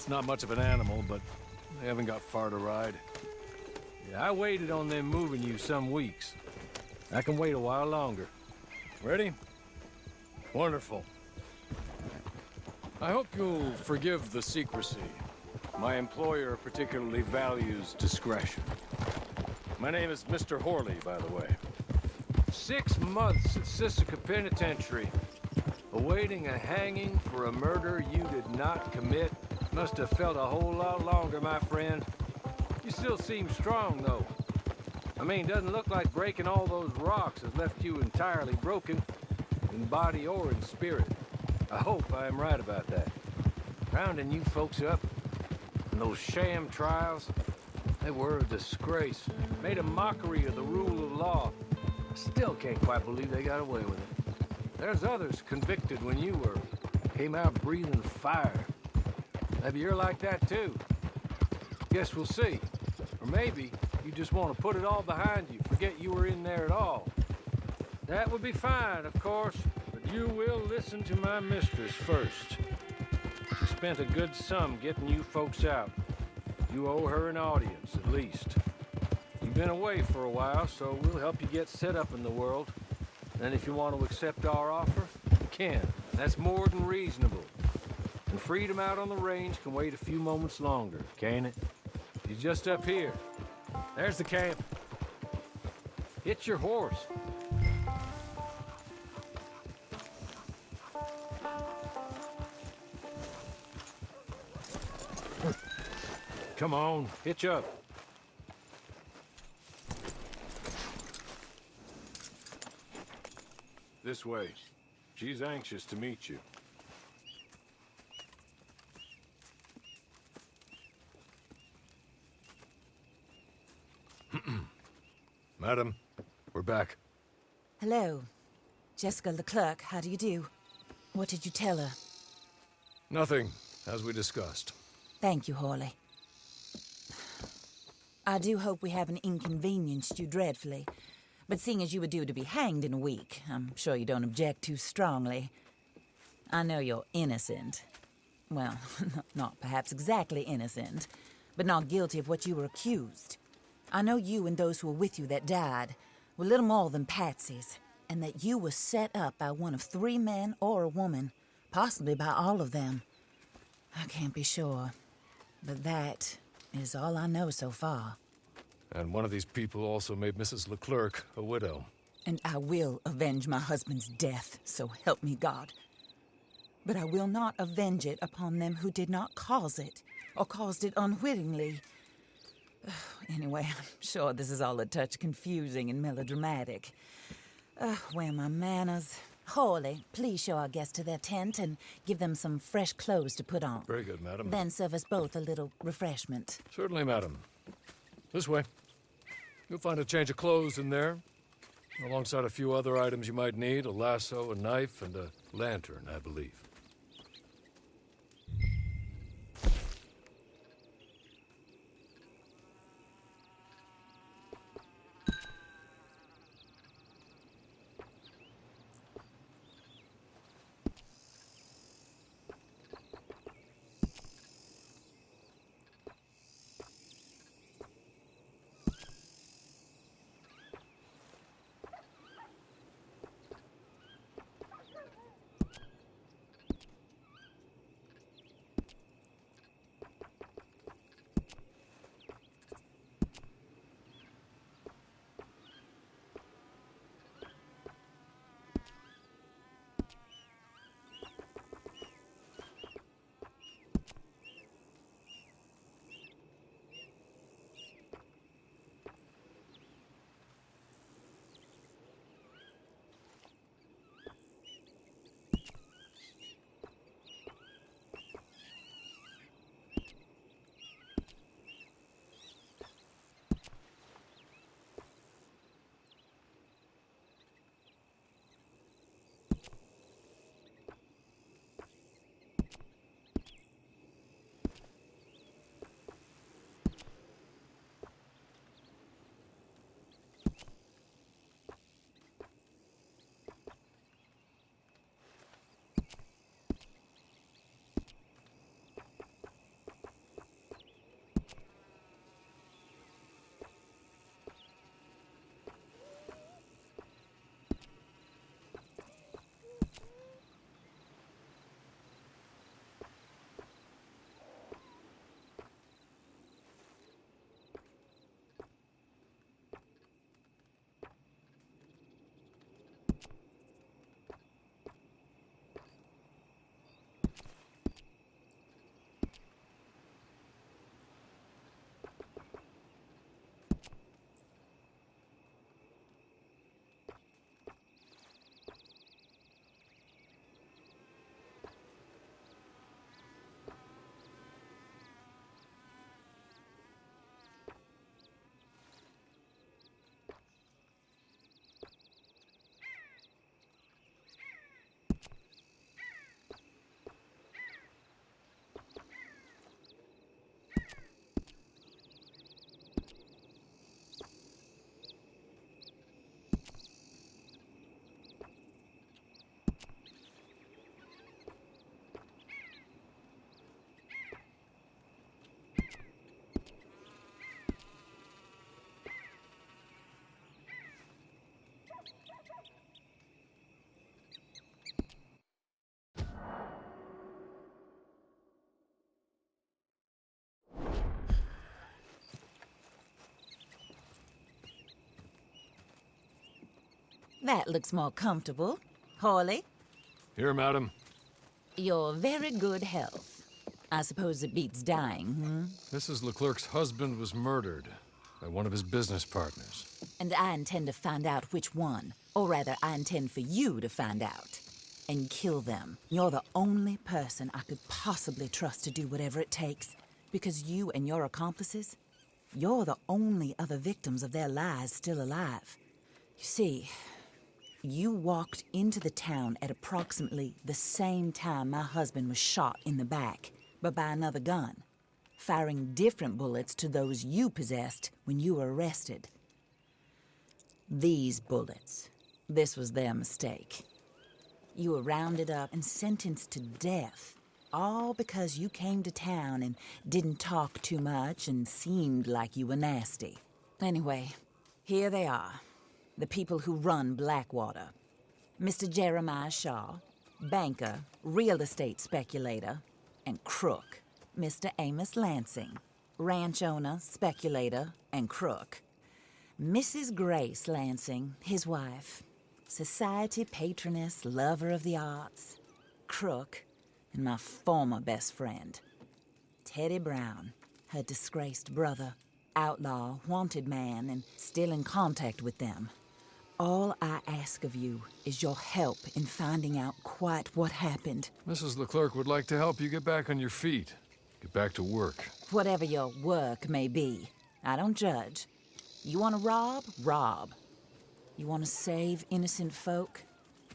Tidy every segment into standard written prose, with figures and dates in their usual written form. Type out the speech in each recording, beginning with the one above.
It's not much of an animal, but they haven't got far to ride. Yeah, I waited on them moving you some weeks. I can wait a while longer. Ready? Wonderful. I hope you'll forgive the secrecy. My employer particularly values discretion. My name is Mr. Horley, by the way. 6 months at Sisika Penitentiary, awaiting a hanging for a murder you did not commit. Must have felt a whole lot longer, my friend. You still seem strong, though. I mean, doesn't look like breaking all those rocks has left you entirely broken, in body or in spirit. I hope I am right about that. Rounding you folks up, and those sham trials, they were a disgrace. Made a mockery of the rule of law. I still can't quite believe they got away with it. There's others convicted when you were. Came out breathing fire. Maybe you're like that too. Guess we'll see. Or maybe you just want to put it all behind you, forget you were in there at all. That would be fine, of course, but you will listen to my mistress first. She spent a good sum getting you folks out. You owe her an audience, at least. You've been away for a while, so we'll help you get set up in the world. And if you want to accept our offer, you can. That's more than reasonable. And freedom out on the range can wait a few moments longer, can't it? He's just up here. There's the camp. Hit your horse. Come on, hitch up. This way. She's anxious to meet you. Madam, we're back. Hello. Jessica Leclerc, how do you do? What did you tell her? Nothing, as we discussed. Thank you, Horley. I do hope we haven't inconvenienced you dreadfully. But seeing as you were due to be hanged in a week, I'm sure you don't object too strongly. I know you're innocent. Well, not perhaps exactly innocent, but not guilty of what you were accused. I know you and those who were with you that died were little more than patsies, and that you were set up by one of 3 men or a woman, possibly by all of them. I can't be sure, but that is all I know so far. And one of these people also made Mrs. Leclerc a widow. And I will avenge my husband's death, so help me God. But I will not avenge it upon them who did not cause it, or caused it unwittingly. Anyway, I'm sure this is all a touch confusing and melodramatic. Where are my manners? Horley, please show our guests to their tent and give them some fresh clothes to put on. Very good, madam. Then serve us both a little refreshment. Certainly, madam. This way. You'll find a change of clothes in there, alongside a few other items you might need, a lasso, a knife, and a lantern, I believe. That looks more comfortable. Hawley, Here, madam. your very good health. I suppose it beats dying, Mrs. Leclerc's husband was murdered by one of his business partners. And I intend to find out which one. Or rather, I intend for you to find out. And kill them. You're the only person I could possibly trust to do whatever it takes. Because you and your accomplices, you're the only other victims of their lies still alive. You see, you walked into the town at approximately the same time my husband was shot in the back, but by another gun, firing different bullets to those you possessed when you were arrested. These bullets, this was their mistake. You were rounded up and sentenced to death, all because you came to town and didn't talk too much and seemed like you were nasty. Anyway, here they are, the people who run Blackwater. Mr. Jeremiah Shaw, banker, real estate speculator, and crook. Mr. Amos Lansing, ranch owner, speculator, and crook. Mrs. Grace Lansing, his wife, society patroness, lover of the arts, crook, and my former best friend. Teddy Brown, her disgraced brother, outlaw, wanted man, and still in contact with them. All I ask of you is your help in finding out quite what happened. Mrs. Leclerc would like to help you get back on your feet. Get back to work. Whatever your work may be, I don't judge. You want to rob? Rob. You want to save innocent folk?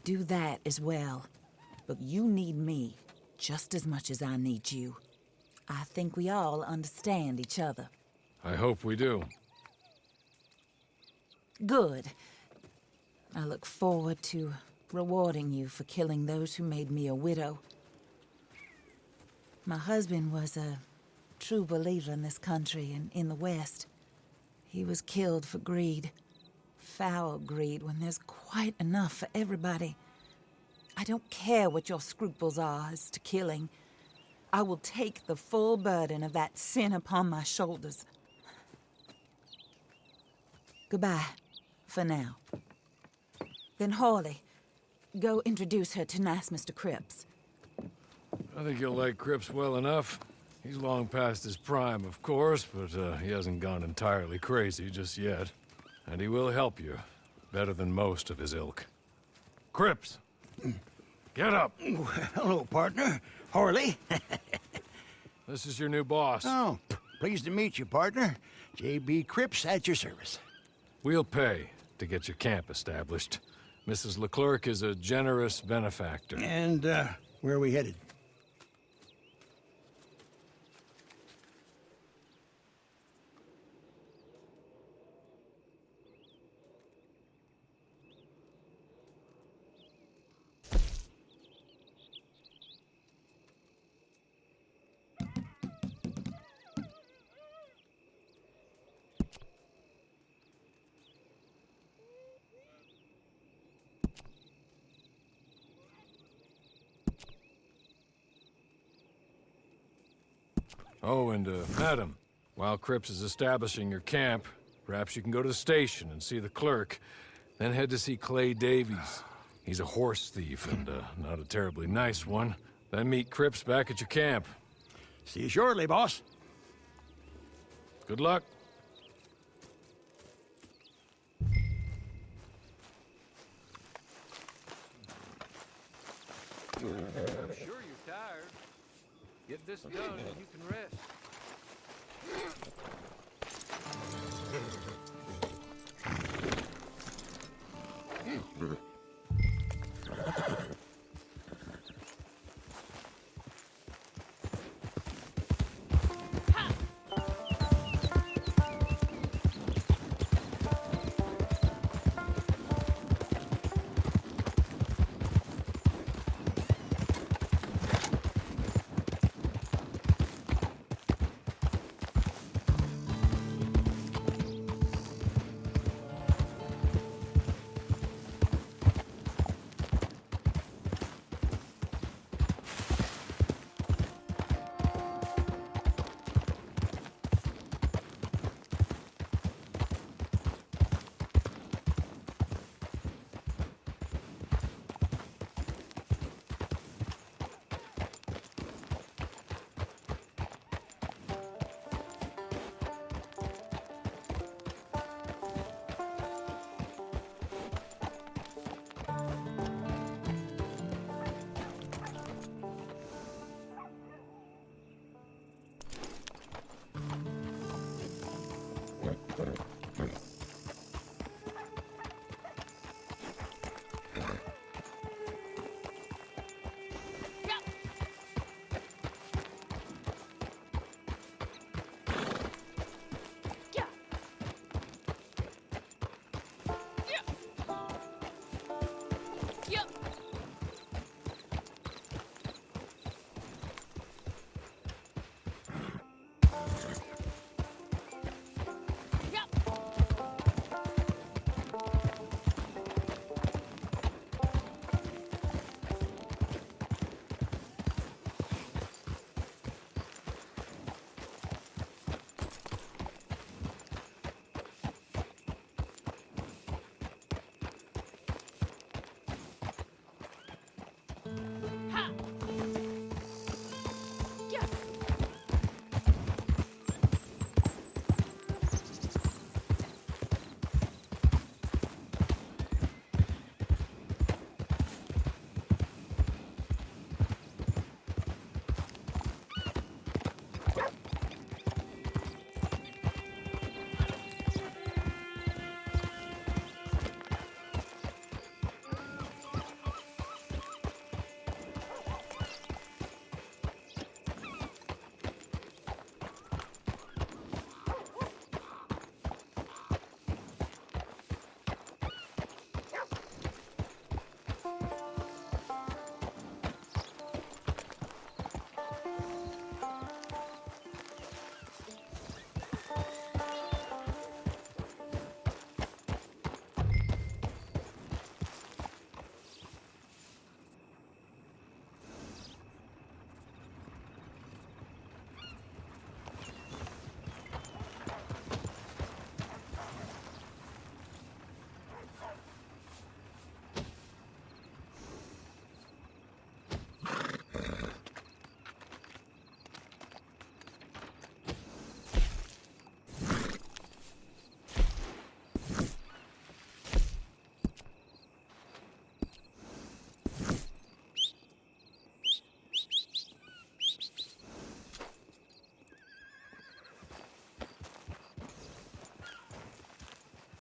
Do that as well. But you need me just as much as I need you. I think we all understand each other. I hope we do. Good. I look forward to rewarding you for killing those who made me a widow. My husband was a true believer in this country and in the West. He was killed for greed. Foul greed when there's quite enough for everybody. I don't care what your scruples are as to killing. I will take the full burden of that sin upon my shoulders. Goodbye, for now. Then Hawley, go introduce her to nice Mr. Cripps. I think you'll like Cripps well enough. He's long past his prime, of course, but he hasn't gone entirely crazy just yet. And he will help you, better than most of his ilk. Cripps! Get up! Hello, partner. Harley. This is your new boss. Oh, pleased to meet you, partner. J.B. Cripps at your service. We'll pay to get your camp established. Mrs. Leclerc is a generous benefactor. And, where are we headed? Oh, and, madam, while Cripps is establishing your camp, perhaps you can go to the station and see the clerk, then head to see Clay Davies. He's a horse thief and, not a terribly nice one. Then meet Cripps back at your camp. See you shortly, boss. Good luck. I'm sure you're tired. Get this done and you can rest.